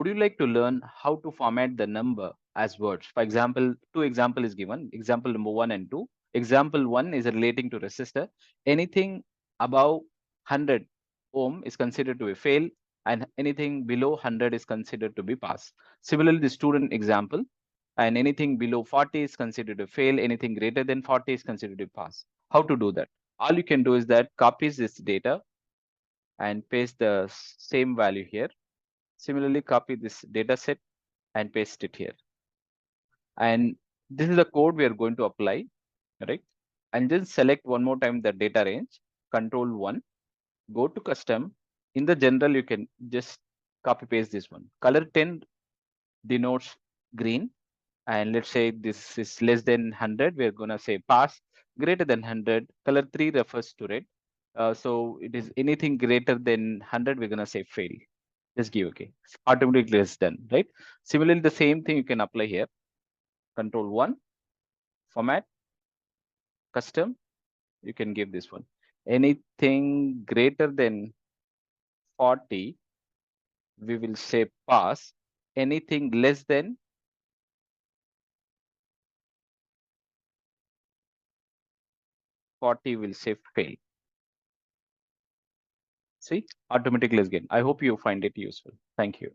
Would you like to learn how to format the number as words? For example, two example is given. Example number 1 and 2. Example 1 is relating to resistor. Anything above 100 ohm is considered to be fail, and anything below 100 is considered to be pass. Similarly, the student example, and anything below 40 is considered to fail. Anything greater than 40 is considered to pass. How to do that? All you can do is that copies this data and paste the same value here. Similarly, copy this data set and paste it here. And this is the code we are going to apply, right? And then select one more time the data range, control 1, go to custom. In the general, you can just copy paste this one. Color 10 denotes green. And let's say this is less than 100, we're going to say pass. Greater than 100, color 3 refers to red. So it is anything greater than 100, we're going to say fail. Just give okay. Automatically it's done, right? Similarly, the same thing you can apply here. Control 1, format, custom, you can give this one. Anything greater than 40, we will say pass. Anything less than 40 will say fail. See, automatically again. I hope you find it useful. Thank you.